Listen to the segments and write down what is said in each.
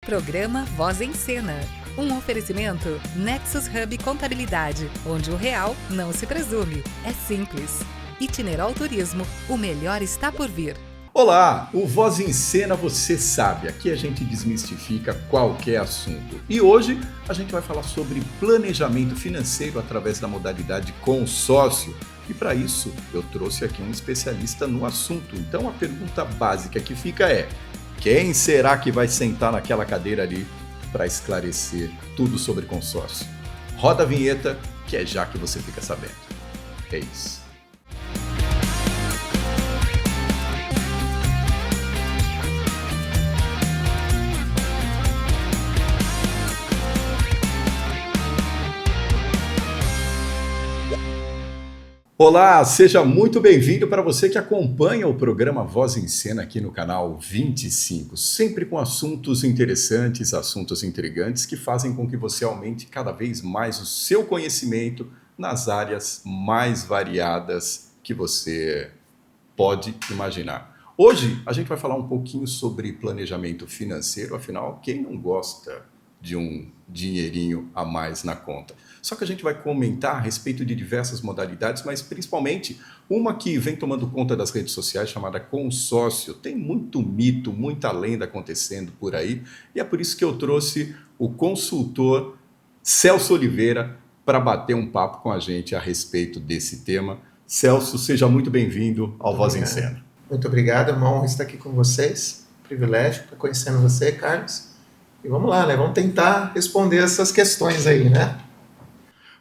Programa Voz em Cena. Um oferecimento Nexus Hub Contabilidade, onde o real não se presume, é simples. Itineral Turismo, o melhor está por vir. Olá, o Voz em Cena você sabe, aqui a gente desmistifica qualquer assunto. E hoje a gente vai falar sobre planejamento financeiro através da modalidade consórcio. E para isso eu trouxe aqui um especialista no assunto. Então a pergunta básica que fica é: quem será que vai sentar naquela cadeira ali para esclarecer tudo sobre consórcio? Roda a vinheta que é já que você fica sabendo. É isso. Olá, seja muito bem-vindo para você que acompanha o programa Voz em Cena aqui no canal 25, sempre com assuntos interessantes, assuntos intrigantes que fazem com que você aumente cada vez mais o seu conhecimento nas áreas mais variadas que você pode imaginar. Hoje a gente vai falar um pouquinho sobre planejamento financeiro, afinal, quem não gosta de um dinheirinho a mais na conta? Só que a gente vai comentar a respeito de diversas modalidades, mas principalmente uma que vem tomando conta das redes sociais, chamada consórcio. Tem muito mito, muita lenda acontecendo por aí, e é por isso que eu trouxe o consultor Celso Oliveira para bater um papo com a gente a respeito desse tema. Celso, seja muito bem-vindo ao Voz em Cena. Muito obrigado, é uma honra estar aqui com vocês. Privilégio estar conhecendo você, Carlos. E vamos lá, né? Vamos tentar responder essas questões aí, né?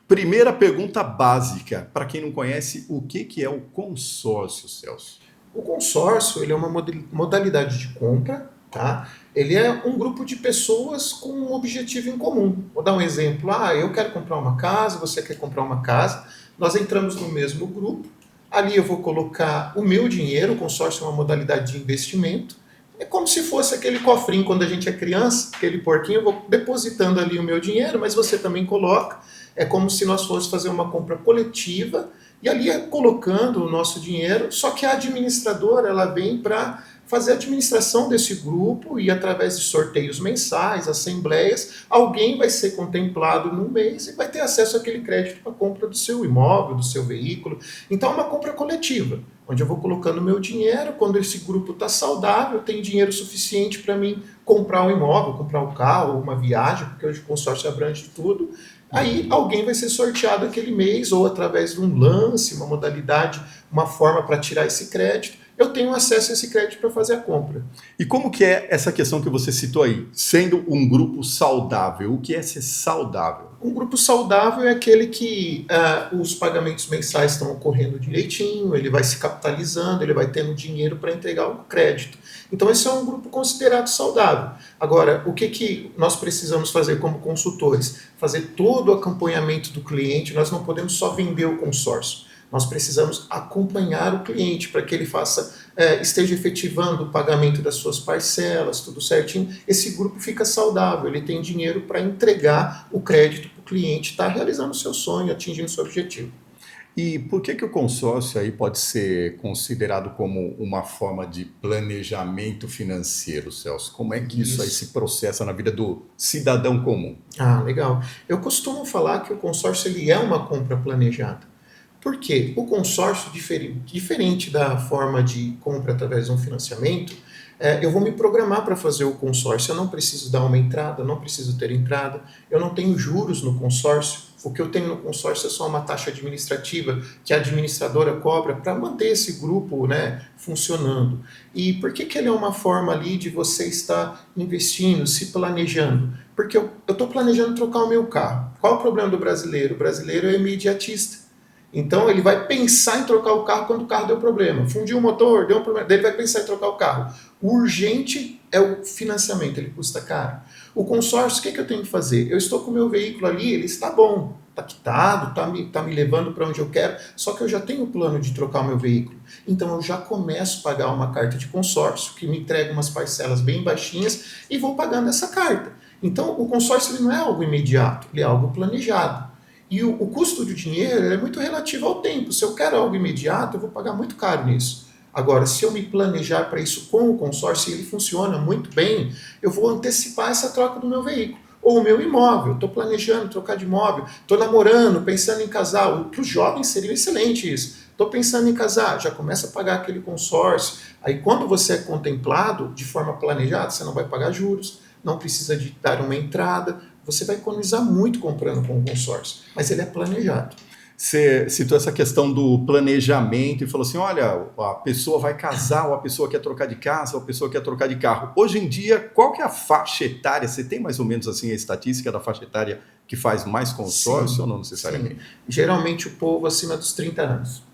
Primeira pergunta básica, para quem não conhece, o que é o consórcio, Celso? O consórcio, ele é uma modalidade de compra, tá? Ele é um grupo de pessoas com um objetivo em comum. Vou dar um exemplo. Eu quero comprar uma casa, você quer comprar uma casa. Nós entramos no mesmo grupo. Ali eu vou colocar o meu dinheiro. O consórcio é uma modalidade de investimento. É como se fosse aquele cofrinho quando a gente é criança, aquele porquinho, eu vou depositando ali o meu dinheiro, mas você também coloca. É como se nós fôssemos fazer uma compra coletiva e ali é colocando o nosso dinheiro, só que a administradora ela vem para fazer a administração desse grupo e através de sorteios mensais, assembleias, alguém vai ser contemplado no mês e vai ter acesso àquele crédito para a compra do seu imóvel, do seu veículo. Então é uma compra coletiva, onde eu vou colocando meu dinheiro, quando esse grupo está saudável, tem dinheiro suficiente para mim comprar um imóvel, comprar um carro, uma viagem, porque hoje o consórcio abrange tudo. Aí alguém vai ser sorteado aquele mês, ou através de um lance, uma modalidade, uma forma para tirar esse crédito. Eu tenho acesso a esse crédito para fazer a compra. E como que é essa questão que você citou aí? Sendo um grupo saudável, o que é ser saudável? Um grupo saudável é aquele que os pagamentos mensais estão ocorrendo direitinho, ele vai se capitalizando, ele vai tendo dinheiro para entregar o crédito. Então esse é um grupo considerado saudável. Agora, o que nós precisamos fazer como consultores? Fazer todo o acompanhamento do cliente, nós não podemos só vender o consórcio. Nós precisamos acompanhar o cliente para que ele esteja efetivando o pagamento das suas parcelas, tudo certinho. Esse grupo fica saudável, ele tem dinheiro para entregar o crédito para o cliente, está realizando o seu sonho, atingindo o seu objetivo. E por que o consórcio aí pode ser considerado como uma forma de planejamento financeiro, Celso? Como é que isso aí se processa na vida do cidadão comum? Legal. Eu costumo falar que o consórcio ele é uma compra planejada. Por quê? O consórcio, diferente da forma de compra através de um financiamento, eu vou me programar para fazer o consórcio. Eu não preciso dar uma entrada, não preciso ter entrada, eu não tenho juros no consórcio. O que eu tenho no consórcio é só uma taxa administrativa que a administradora cobra para manter esse grupo, funcionando. E por que ele é uma forma ali de você estar investindo, se planejando? Porque eu estou planejando trocar o meu carro. Qual o problema do brasileiro? O brasileiro é imediatista. Então ele vai pensar em trocar o carro quando o carro deu problema. Fundiu o motor, deu um problema, daí ele vai pensar em trocar o carro. O urgente é o financiamento, ele custa caro. O consórcio, o que eu tenho que fazer? Eu estou com o meu veículo ali, ele está bom, está quitado, está me levando para onde eu quero, só que eu já tenho o plano de trocar o meu veículo. Então eu já começo a pagar uma carta de consórcio, que me entrega umas parcelas bem baixinhas, e vou pagando essa carta. Então o consórcio ele não é algo imediato, ele é algo planejado. E o custo do dinheiro é muito relativo ao tempo. Se eu quero algo imediato, eu vou pagar muito caro nisso. Agora, se eu me planejar para isso com o consórcio e ele funciona muito bem, eu vou antecipar essa troca do meu veículo. Ou o meu imóvel, estou planejando trocar de imóvel, estou namorando, pensando em casar. Para os jovens seria excelente isso. Estou pensando em casar, já começa a pagar aquele consórcio. Aí quando você é contemplado de forma planejada, você não vai pagar juros, não precisa de dar uma entrada, você vai economizar muito comprando com o consórcio, mas ele é planejado. Você citou essa questão do planejamento e falou assim, olha, a pessoa vai casar, ou a pessoa quer trocar de casa, ou a pessoa quer trocar de carro. Hoje em dia, qual que é a faixa etária? Você tem mais ou menos assim a estatística da faixa etária que faz mais consórcio, Sim, ou não necessariamente? sim. Geralmente o povo acima dos 30 anos.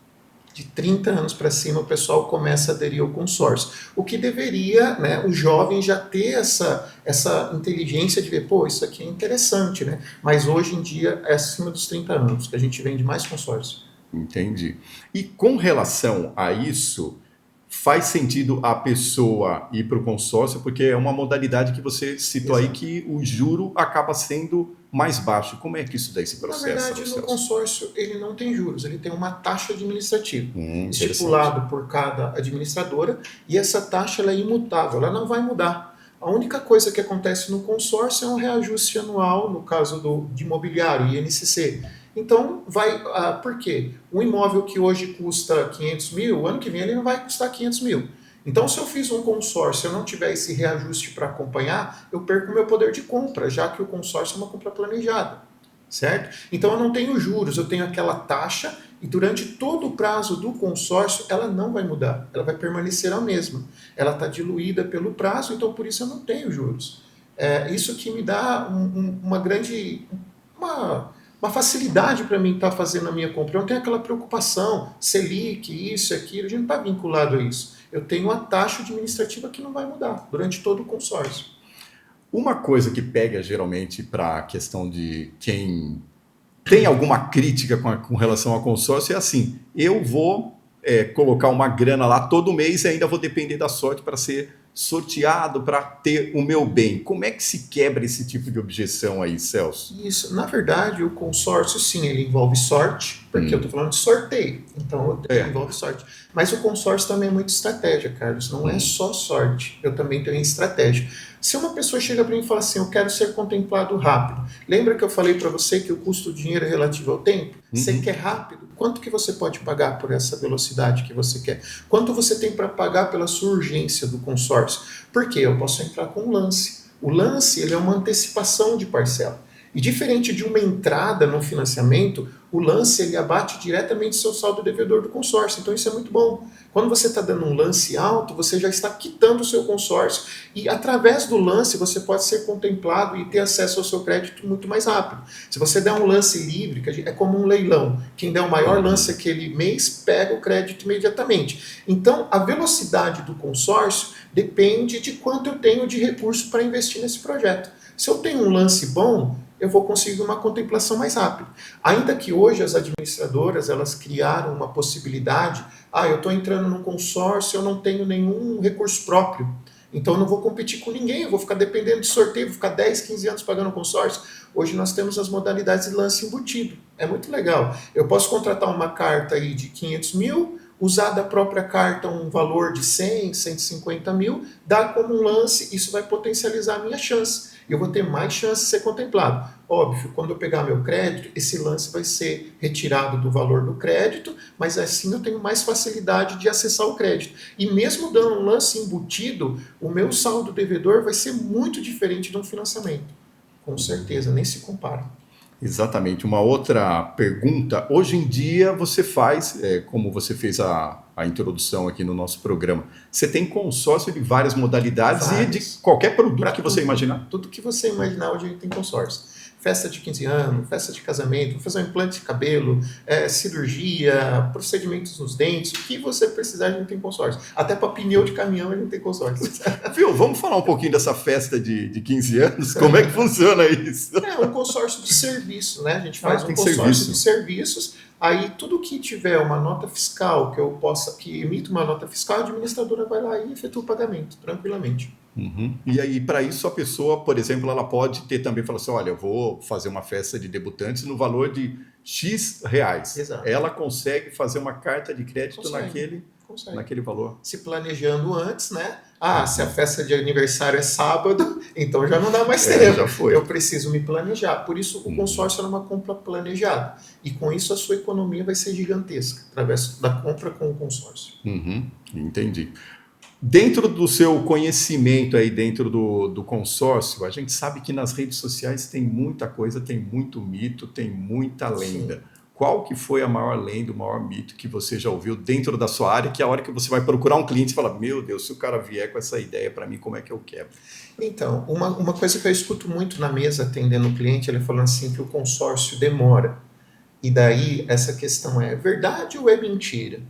De 30 anos para cima o pessoal começa a aderir ao consórcio. O que deveria, né, o jovem já ter essa inteligência de ver, pô, isso aqui é interessante, né? Mas hoje em dia é acima dos 30 anos que a gente vende mais consórcio. Entendi. E com relação a isso, faz sentido a pessoa ir para o consórcio, porque é uma modalidade que você citou aí Exato. que o juro acaba sendo mais baixo. Como é que isso daí se Na processa, verdade, no Celso? consórcio ele não tem juros, ele tem uma taxa administrativa Interessante. estipulada por cada administradora e essa taxa ela é imutável, ela não vai mudar. A única coisa que acontece no consórcio é um reajuste anual, no caso de imobiliário, INCC. Então, por quê? Um imóvel que hoje custa 500 mil, o ano que vem ele não vai custar 500 mil. Então, se eu fiz um consórcio e eu não tiver esse reajuste para acompanhar, eu perco o meu poder de compra, já que o consórcio é uma compra planejada, certo? Então, eu não tenho juros, eu tenho aquela taxa e durante todo o prazo do consórcio, ela não vai mudar, ela vai permanecer a mesma. Ela está diluída pelo prazo, então por isso eu não tenho juros. Isso que me dá uma grande... uma facilidade para mim estar fazendo a minha compra. Eu não tenho aquela preocupação, Selic, isso, aquilo, a gente não está vinculado a isso. Eu tenho a taxa administrativa que não vai mudar durante todo o consórcio. Uma coisa que pega geralmente para a questão de quem tem alguma crítica com relação ao consórcio é assim, eu vou colocar uma grana lá todo mês e ainda vou depender da sorte para ser sorteado, para ter o meu bem. Como é que se quebra esse tipo de objeção aí, Celso? Isso, na verdade, o consórcio, sim, ele envolve sorte, porque eu estou falando de sorteio, então envolve sorte. Mas o consórcio também é muito estratégia, Carlos, não é só sorte, eu também tenho estratégia. Se uma pessoa chega para mim e fala assim, eu quero ser contemplado rápido, lembra que eu falei para você que o custo do dinheiro é relativo ao tempo? Você quer rápido? Quanto que você pode pagar por essa velocidade que você quer? Quanto você tem para pagar pela sua urgência do consórcio? Porque eu posso entrar com um lance. O lance ele é uma antecipação de parcela. E diferente de uma entrada no financiamento, o lance ele abate diretamente seu saldo devedor do consórcio. Então isso é muito bom. Quando você está dando um lance alto, você já está quitando o seu consórcio. E através do lance você pode ser contemplado e ter acesso ao seu crédito muito mais rápido. Se você der um lance livre, que é como um leilão, quem der o maior lance aquele mês pega o crédito imediatamente. Então a velocidade do consórcio depende de quanto eu tenho de recurso para investir nesse projeto. Se eu tenho um lance bom, eu vou conseguir uma contemplação mais rápida. Ainda que hoje as administradoras elas criaram uma possibilidade, eu estou entrando num consórcio, eu não tenho nenhum recurso próprio, então eu não vou competir com ninguém, eu vou ficar dependendo de sorteio, vou ficar 10, 15 anos pagando consórcio. Hoje nós temos as modalidades de lance embutido, é muito legal. Eu posso contratar uma carta aí de 500 mil, usar da própria carta um valor de 100, 150 mil, dar como um lance, isso vai potencializar a minha chance. Eu vou ter mais chance de ser contemplado. Óbvio, quando eu pegar meu crédito, esse lance vai ser retirado do valor do crédito, mas assim eu tenho mais facilidade de acessar o crédito. E mesmo dando um lance embutido, o meu saldo devedor vai ser muito diferente de um financiamento. Com certeza, nem se compara. Exatamente. Uma outra pergunta. Hoje em dia você faz, como você fez a introdução aqui no nosso programa, você tem consórcio de várias modalidades e de qualquer produto que você imaginar. Tudo que você imaginar hoje a gente tem consórcio. Festa de 15 anos, festa de casamento, vou fazer um implante de cabelo, cirurgia, procedimentos nos dentes, o que você precisar a gente tem consórcio. Até para pneu de caminhão a gente tem consórcio. Viu, vamos falar um pouquinho dessa festa de 15 anos? Como é que funciona isso? É um consórcio de serviço, né? A gente faz um tem consórcio de serviços. Aí tudo que tiver uma nota fiscal que emita uma nota fiscal, a administradora vai lá e efetua o pagamento tranquilamente. E aí, para isso, a pessoa, por exemplo, ela pode ter também, falar assim, olha, eu vou fazer uma festa de debutantes no valor de X reais. Exato. Ela consegue fazer uma carta de crédito Consegue. naquele... Consegue. Naquele valor. Se planejando antes, né? Se a festa de aniversário é sábado, então já não dá mais tempo. Já foi. Eu preciso me planejar. Por isso, o consórcio é uma compra planejada. E com isso, a sua economia vai ser gigantesca, através da compra com o consórcio. Entendi. Dentro do seu conhecimento aí, dentro do consórcio, a gente sabe que nas redes sociais tem muita coisa, tem muito mito, tem muita lenda. Sim. Qual que foi a maior lenda, o maior mito que você já ouviu dentro da sua área, que é a hora que você vai procurar um cliente e fala, meu Deus, se o cara vier com essa ideia para mim, como é que eu quebro? Então, uma coisa que eu escuto muito na mesa atendendo o cliente, ele falando assim que o consórcio demora. E daí, essa questão é verdade ou é mentira?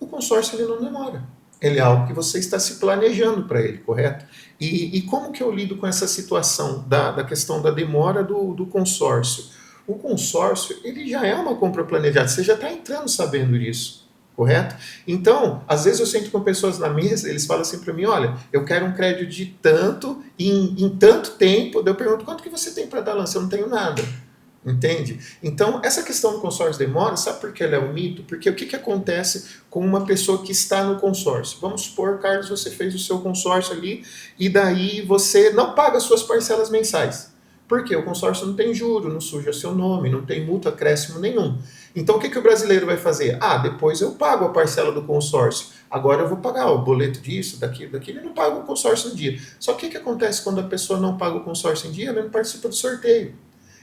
O consórcio ele não demora. Ele é algo que você está se planejando para ele, correto? E como que eu lido com essa situação da questão da demora do consórcio? O consórcio, ele já é uma compra planejada, você já está entrando sabendo disso, correto? Então, às vezes eu sento com pessoas na mesa, eles falam assim para mim, olha, eu quero um crédito de tanto, em tanto tempo, daí eu pergunto, quanto que você tem para dar lance? Eu não tenho nada, entende? Então, essa questão do consórcio demora, sabe por que ela é um mito? Porque o que acontece com uma pessoa que está no consórcio? Vamos supor, Carlos, você fez o seu consórcio ali, e daí você não paga as suas parcelas mensais. Por quê? O consórcio não tem juro, não suja seu nome, não tem multa, acréscimo nenhum. Então, o que o brasileiro vai fazer? Depois eu pago a parcela do consórcio. Agora eu vou pagar o boleto disso, daquilo, ele não paga o consórcio em dia. Só que o que acontece quando a pessoa não paga o consórcio em dia? Ela não participa do sorteio.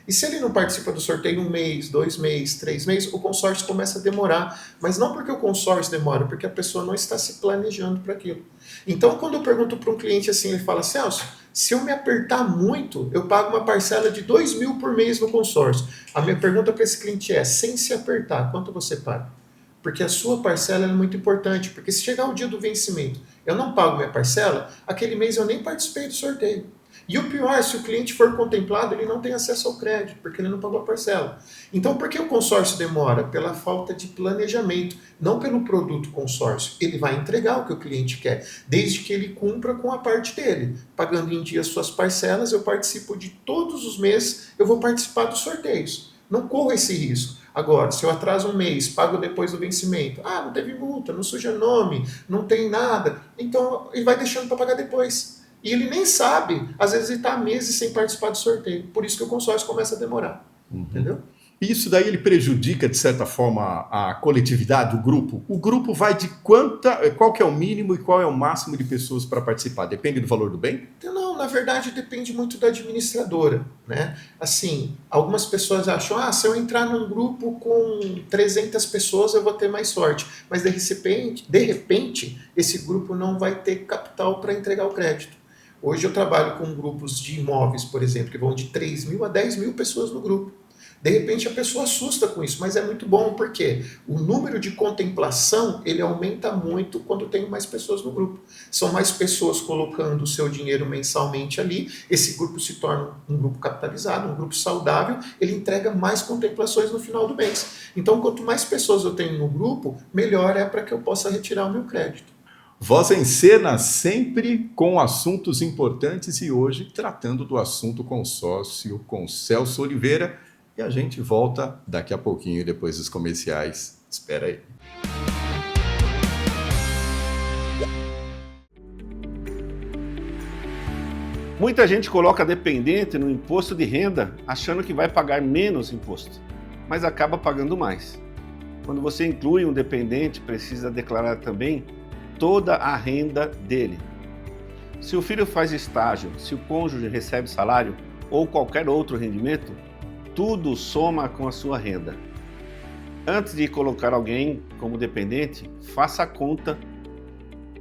E se ele não participa do sorteio 1 mês, 2 meses, 3 meses, o consórcio começa a demorar. Mas não porque o consórcio demora, porque a pessoa não está se planejando para aquilo. Então, quando eu pergunto para um cliente assim, ele fala, Celso, se eu me apertar muito, eu pago uma parcela de 2 mil por mês no consórcio. A minha pergunta para esse cliente é, sem se apertar, quanto você paga? Porque a sua parcela é muito importante, porque se chegar o dia do vencimento, eu não pago minha parcela, aquele mês eu nem participei do sorteio. E o pior, se o cliente for contemplado, ele não tem acesso ao crédito, porque ele não pagou a parcela. Então, por que o consórcio demora? Pela falta de planejamento, não pelo produto consórcio. Ele vai entregar o que o cliente quer, desde que ele cumpra com a parte dele. Pagando em dia as suas parcelas, eu participo de todos os meses, eu vou participar dos sorteios. Não corro esse risco. Agora, se eu atraso 1 mês, pago depois do vencimento, não teve multa, não suja nome, não tem nada, então ele vai deixando para pagar depois. E ele nem sabe, às vezes ele está meses sem participar do sorteio. Por isso que o consórcio começa a demorar. Entendeu? Isso daí ele prejudica, de certa forma, a coletividade, o grupo? O grupo vai de qual que é o mínimo e qual é o máximo de pessoas para participar? Depende do valor do bem? Não, na verdade depende muito da administradora, né? Assim, algumas pessoas acham, se eu entrar num grupo com 300 pessoas eu vou ter mais sorte. Mas de repente esse grupo não vai ter capital para entregar o crédito. Hoje eu trabalho com grupos de imóveis, por exemplo, que vão de 3 mil a 10 mil pessoas no grupo. De repente a pessoa assusta com isso, mas é muito bom porque o número de contemplação ele aumenta muito quando tem mais pessoas no grupo. São mais pessoas colocando o seu dinheiro mensalmente ali, esse grupo se torna um grupo capitalizado, um grupo saudável, ele entrega mais contemplações no final do mês. Então quanto mais pessoas eu tenho no grupo, melhor é para que eu possa retirar o meu crédito. Voz em Cena, sempre com assuntos importantes e hoje tratando do assunto consórcio com Celso Oliveira. E a gente volta daqui a pouquinho, depois dos comerciais. Espera aí. Muita gente coloca dependente no imposto de renda achando que vai pagar menos imposto, mas acaba pagando mais. Quando você inclui um dependente, precisa declarar também toda a renda dele. Se o filho faz estágio, se o cônjuge recebe salário ou qualquer outro rendimento, tudo soma com a sua renda. Antes de colocar alguém como dependente, faça a conta.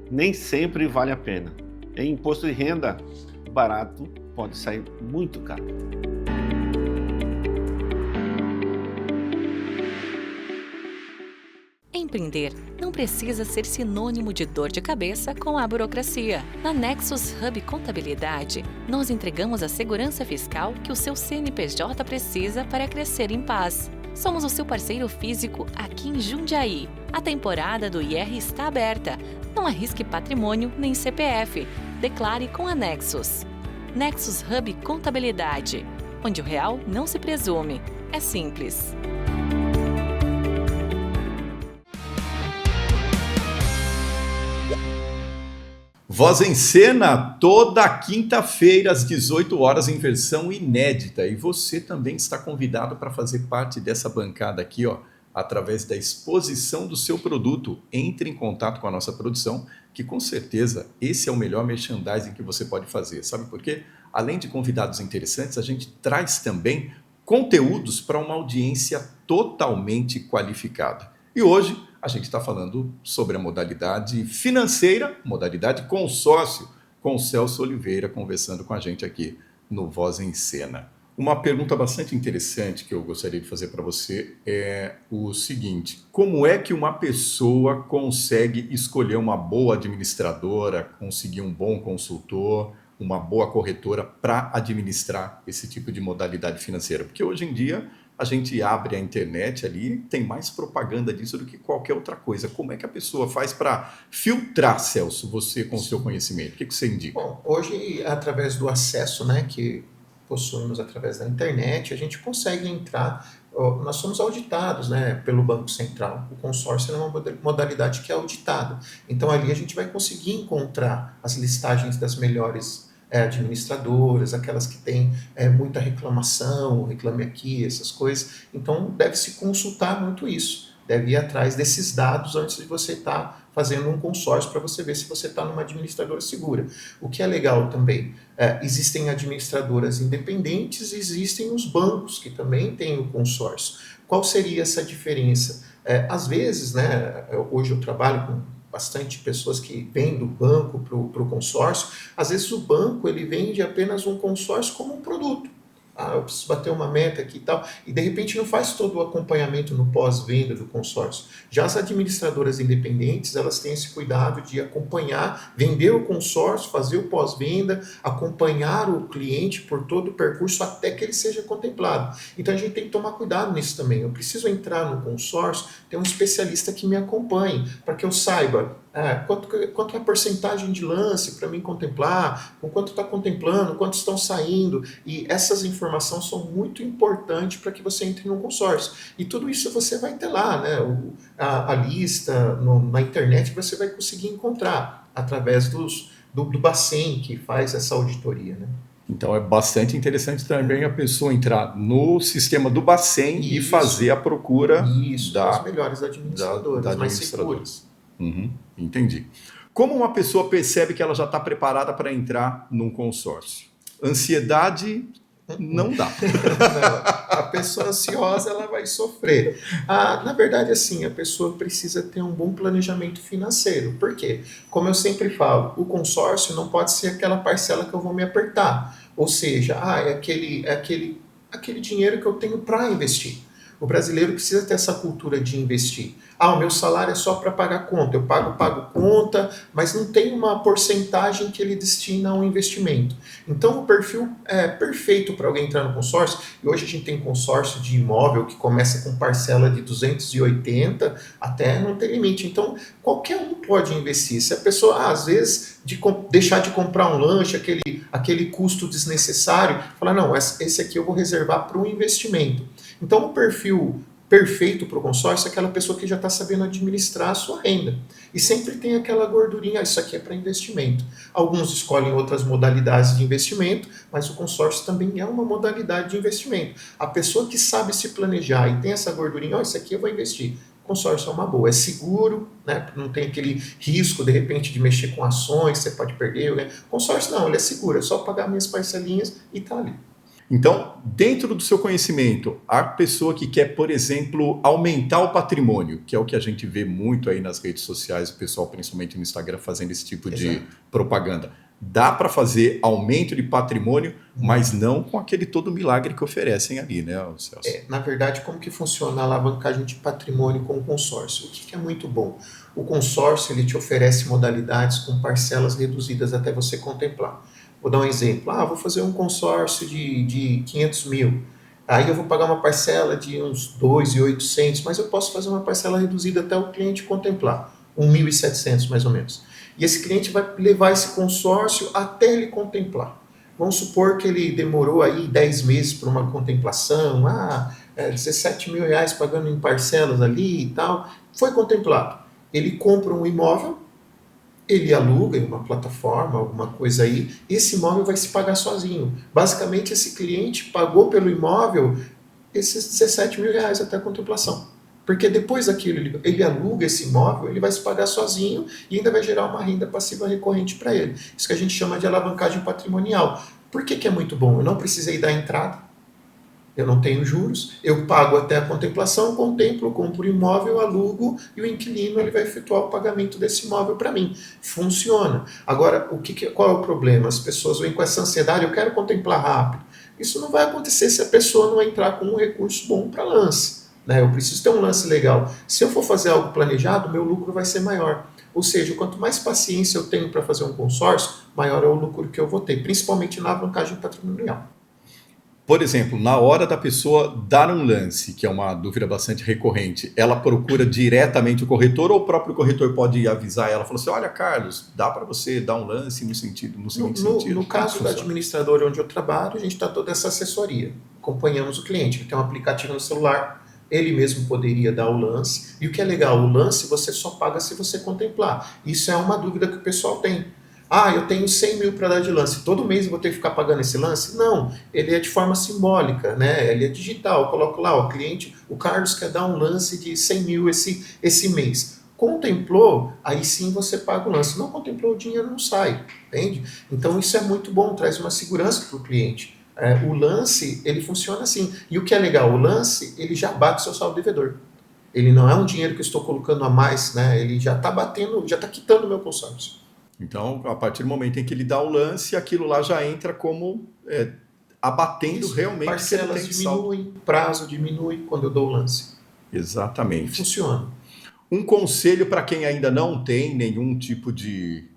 Nem sempre vale a pena. Em imposto de renda, barato pode sair muito caro. Empreender não precisa ser sinônimo de dor de cabeça com a burocracia. Na Nexus Hub Contabilidade, nós entregamos a segurança fiscal que o seu CNPJ precisa para crescer em paz. Somos o seu parceiro físico aqui em Jundiaí. A temporada do IR está aberta. Não arrisque patrimônio nem CPF. Declare com a Nexus. Nexus Hub Contabilidade, onde o real não se presume. É simples. Voz em Cena, toda quinta-feira às 18 horas em versão inédita. E você também está convidado para fazer parte dessa bancada aqui, ó, através da exposição do seu produto. Entre em contato com a nossa produção, que com certeza esse é o melhor merchandising que você pode fazer. Sabe por quê? Além de convidados interessantes, a gente traz também conteúdos para uma audiência totalmente qualificada. E hoje a gente está falando sobre a modalidade financeira, modalidade consórcio, com o Celso Oliveira conversando com a gente aqui no Voz em Cena. Uma pergunta bastante interessante que eu gostaria de fazer para você é o seguinte: como é que uma pessoa consegue escolher uma boa administradora, conseguir um bom consultor, uma boa corretora para administrar esse tipo de modalidade financeira? Porque hoje em dia a gente abre a internet ali, tem mais propaganda disso do que qualquer outra coisa. Como é que a pessoa faz para filtrar, Celso, você com o seu conhecimento? O que você indica? Bom, hoje, através do acesso, né, que possuímos através da internet, a gente consegue entrar, nós somos auditados, né, pelo Banco Central. O consórcio é uma modalidade que é auditada. Então, ali a gente vai conseguir encontrar as listagens das melhores administradoras, aquelas que têm muita reclamação, reclame aqui, essas coisas. Então, deve-se consultar muito isso. Deve ir atrás desses dados antes de você estar fazendo um consórcio para você ver se você está numa administradora segura. O que é legal também, existem administradoras independentes e existem os bancos que também têm o consórcio. Qual seria essa diferença? Às vezes, né, hoje eu trabalho com bastante pessoas que vêm do banco para o consórcio. Às vezes o banco ele vende apenas um consórcio como um produto. Eu preciso bater uma meta aqui e tal, e de repente não faz todo o acompanhamento no pós-venda do consórcio. Já as administradoras independentes, elas têm esse cuidado de acompanhar, vender o consórcio, fazer o pós-venda, acompanhar o cliente por todo o percurso até que ele seja contemplado. Então a gente tem que tomar cuidado nisso também. Eu preciso entrar no consórcio, ter um especialista que me acompanhe, para que eu saiba quanto é a porcentagem de lance para mim contemplar, com quanto está contemplando, quantos estão saindo, e essas informações são muito importantes para que você entre no consórcio. E tudo isso você vai ter lá, né? A lista na internet você vai conseguir encontrar através do Bacen, que faz essa auditoria, né? Então é bastante interessante também a pessoa entrar no sistema do Bacen e fazer a procura das melhores administradoras, mais seguras. Entendi. Como uma pessoa percebe que ela já está preparada para entrar num consórcio? Ansiedade não dá. Não, a pessoa ansiosa ela vai sofrer. Na verdade, assim, a pessoa precisa ter um bom planejamento financeiro. Por quê? Como eu sempre falo, o consórcio não pode ser aquela parcela que eu vou me apertar. Ou seja, é aquele dinheiro que eu tenho para investir. O brasileiro precisa ter essa cultura de investir. O meu salário é só para pagar conta. Eu pago conta, mas não tem uma porcentagem que ele destina a um investimento. Então, o perfil é perfeito para alguém entrar no consórcio. E hoje a gente tem consórcio de imóvel que começa com parcela de 280 até não ter limite. Então, qualquer um pode investir. Se a pessoa, às vezes, deixar de comprar um lanche, aquele custo desnecessário, falar, não, esse aqui eu vou reservar para um investimento. Então, o perfil perfeito para o consórcio é aquela pessoa que já está sabendo administrar a sua renda. E sempre tem aquela gordurinha, isso aqui é para investimento. Alguns escolhem outras modalidades de investimento, mas o consórcio também é uma modalidade de investimento. A pessoa que sabe se planejar e tem essa gordurinha, isso aqui eu vou investir. O consórcio é uma boa, é seguro, né? Não tem aquele risco, de repente, de mexer com ações, você pode perder. Né? O consórcio não, ele é seguro, é só pagar minhas parcelinhas e está ali. Então, dentro do seu conhecimento, a pessoa que quer, por exemplo, aumentar o patrimônio, que é o que a gente vê muito aí nas redes sociais, o pessoal, principalmente no Instagram, fazendo esse tipo de propaganda. Dá para fazer aumento de patrimônio, mas não com aquele todo milagre que oferecem ali, né, Celso? Na verdade, como que funciona a alavancagem de patrimônio com o consórcio? O que é muito bom? O consórcio ele te oferece modalidades com parcelas reduzidas até você contemplar. Vou dar um exemplo. Vou fazer um consórcio de 500 mil. Aí eu vou pagar uma parcela de uns 2.800, mas eu posso fazer uma parcela reduzida até o cliente contemplar. 1.700 mais ou menos. E esse cliente vai levar esse consórcio até ele contemplar. Vamos supor que ele demorou aí 10 meses para uma contemplação, 17 mil reais pagando em parcelas ali e tal. Foi contemplado. Ele compra um imóvel, ele aluga em uma plataforma, alguma coisa aí, esse imóvel vai se pagar sozinho. Basicamente, esse cliente pagou pelo imóvel esses 17 mil reais até a contemplação. Porque depois daquilo, ele aluga esse imóvel, ele vai se pagar sozinho e ainda vai gerar uma renda passiva recorrente para ele. Isso que a gente chama de alavancagem patrimonial. Por que é muito bom? Eu não precisei dar entrada, eu não tenho juros, eu pago até a contemplação, contemplo, compro o imóvel, alugo e o inquilino ele vai efetuar o pagamento desse imóvel para mim. Funciona. Agora, qual é o problema? As pessoas vêm com essa ansiedade, eu quero contemplar rápido. Isso não vai acontecer se a pessoa não entrar com um recurso bom para lance. Né? Eu preciso ter um lance legal. Se eu for fazer algo planejado, meu lucro vai ser maior. Ou seja, quanto mais paciência eu tenho para fazer um consórcio, maior é o lucro que eu vou ter, principalmente na alavancagem patrimonial. Por exemplo, na hora da pessoa dar um lance, que é uma dúvida bastante recorrente, ela procura diretamente o corretor ou o próprio corretor pode avisar ela? Fala assim, olha, Carlos, dá para você dar um lance no seguinte sentido. No caso da administradora onde eu trabalho, a gente está toda essa assessoria. Acompanhamos o cliente, que tem um aplicativo no celular, ele mesmo poderia dar o lance. E o que é legal, o lance você só paga se você contemplar. Isso é uma dúvida que o pessoal tem. Eu tenho 100 mil para dar de lance, todo mês eu vou ter que ficar pagando esse lance? Não, ele é de forma simbólica, né? Ele é digital, eu coloco lá, o cliente, o Carlos quer dar um lance de 100 mil esse mês. Contemplou, aí sim você paga o lance. Não contemplou, o dinheiro não sai, entende? Então isso é muito bom, traz uma segurança para o cliente. O lance, ele funciona assim. E o que é legal, o lance, ele já bate o seu saldo devedor. Ele não é um dinheiro que eu estou colocando a mais, né? Ele já está batendo, já está quitando o meu consórcio. Então, a partir do momento em que ele dá o lance, aquilo lá já entra como abatendo Isso, realmente. parcelas diminuem, prazo diminui quando eu dou o lance. Exatamente. Funciona. Um conselho para quem ainda não tem nenhum tipo de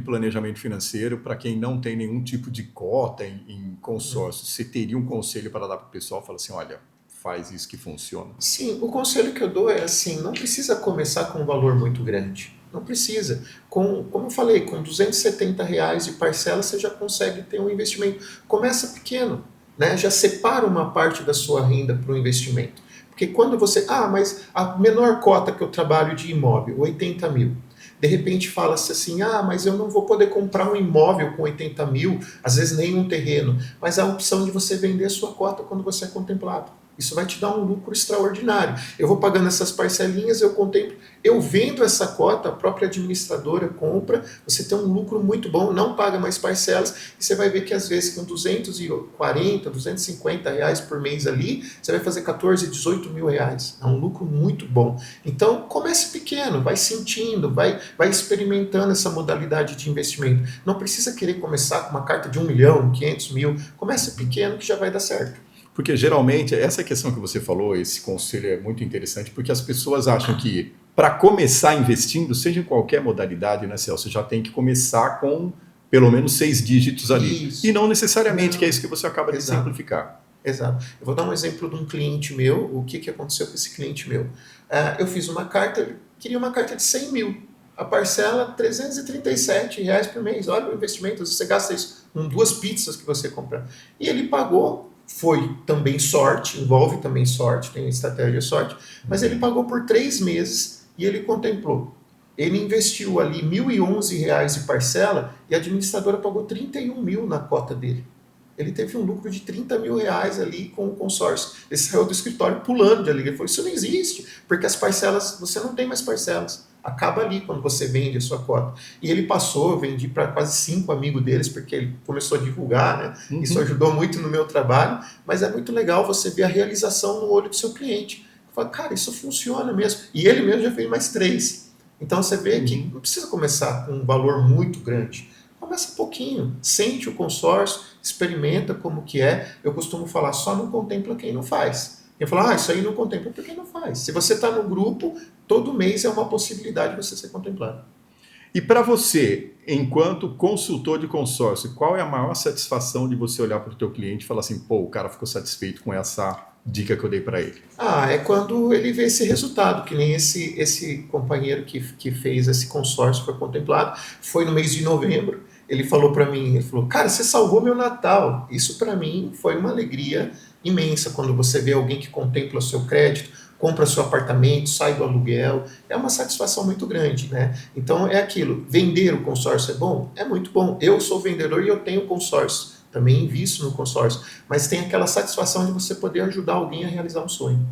planejamento financeiro, para quem não tem nenhum tipo de cota em consórcio, você teria um conselho para dar para o pessoal? Fala assim, olha, faz isso que funciona. Sim, o conselho que eu dou é assim, não precisa começar com um valor muito grande. Não precisa. Como eu falei, com R$270 de parcela você já consegue ter um investimento. Começa pequeno, né? Já separa uma parte da sua renda para o investimento. Porque quando você... mas a menor cota que eu trabalho de imóvel, 80 mil. De repente fala-se assim, mas eu não vou poder comprar um imóvel com 80 mil, às vezes nem um terreno. Mas há a opção de você vender a sua cota quando você é contemplado. Isso vai te dar um lucro extraordinário. Eu vou pagando essas parcelinhas, eu contemplo, eu vendo essa cota, a própria administradora compra, você tem um lucro muito bom, não paga mais parcelas, e você vai ver que às vezes com 240, 250 reais por mês ali, você vai fazer 14, 18 mil reais. É um lucro muito bom. Então, comece pequeno, vai sentindo, vai experimentando essa modalidade de investimento. Não precisa querer começar com uma carta de 1 milhão, 500 mil, comece pequeno que já vai dar certo. Porque geralmente, essa questão que você falou, esse conselho é muito interessante, porque as pessoas acham que para começar investindo, seja em qualquer modalidade, né, Celso, já tem que começar com pelo menos 6 dígitos ali. Isso. E não necessariamente, que é isso que você acaba de simplificar. Exato. Eu vou dar um exemplo de um cliente meu, o que aconteceu com esse cliente meu. Eu fiz uma carta, ele queria uma carta de 100 mil. A parcela, R$337 por mês. Olha o investimento, você gasta isso com 2 pizzas que você compra. E ele pagou. Foi também sorte, envolve também sorte, tem estratégia sorte, mas ele pagou por 3 meses e ele contemplou. Ele investiu ali R$1.011 de parcela e a administradora pagou 31 mil na cota dele. Ele teve um lucro de 30 mil reais ali com o consórcio. Ele saiu do escritório pulando de alegria. Ele falou, isso não existe, porque as parcelas, você não tem mais parcelas. Acaba ali quando você vende a sua cota. E ele passou, eu vendi para quase 5 amigos deles, porque ele começou a divulgar, né? Uhum. Isso ajudou muito no meu trabalho, mas é muito legal você ver a realização no olho do seu cliente. Fala, cara, isso funciona mesmo. E ele mesmo já fez mais 3. Então você vê que não precisa começar com um valor muito grande. Começa um pouquinho, sente o consórcio, experimenta como que é. Eu costumo falar, só não contempla quem não faz. Quem fala, isso aí não contempla porque não faz. Se você está no grupo, todo mês é uma possibilidade de você ser contemplado. E para você, enquanto consultor de consórcio, qual é a maior satisfação de você olhar para o teu cliente e falar assim, o cara ficou satisfeito com essa dica que eu dei para ele? É quando ele vê esse resultado, que nem esse companheiro que fez esse consórcio, foi contemplado, foi no mês de novembro. Ele falou para mim, ele falou, cara, você salvou meu Natal. Isso para mim foi uma alegria imensa, quando você vê alguém que contempla o seu crédito, compra seu apartamento, sai do aluguel, é uma satisfação muito grande, né? Então é aquilo, vender o consórcio é bom? É muito bom. Eu sou vendedor e eu tenho consórcio, também invisto no consórcio, mas tem aquela satisfação de você poder ajudar alguém a realizar um sonho.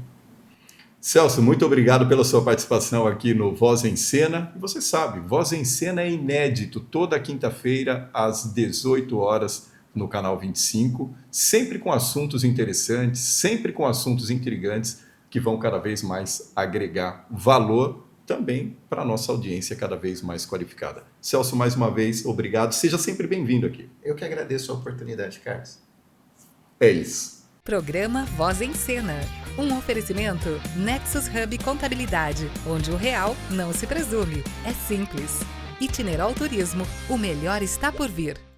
Celso, muito obrigado pela sua participação aqui no Voz em Cena. E você sabe, Voz em Cena é inédito toda quinta-feira às 18 horas no canal 25, sempre com assuntos interessantes, sempre com assuntos intrigantes que vão cada vez mais agregar valor também para a nossa audiência cada vez mais qualificada. Celso, mais uma vez, obrigado. Seja sempre bem-vindo aqui. Eu que agradeço a oportunidade, Carlos. É isso. Programa Voz em Cena. Um oferecimento Nexus Hub Contabilidade, onde o real não se presume. É simples. Itineral Turismo, o melhor está por vir.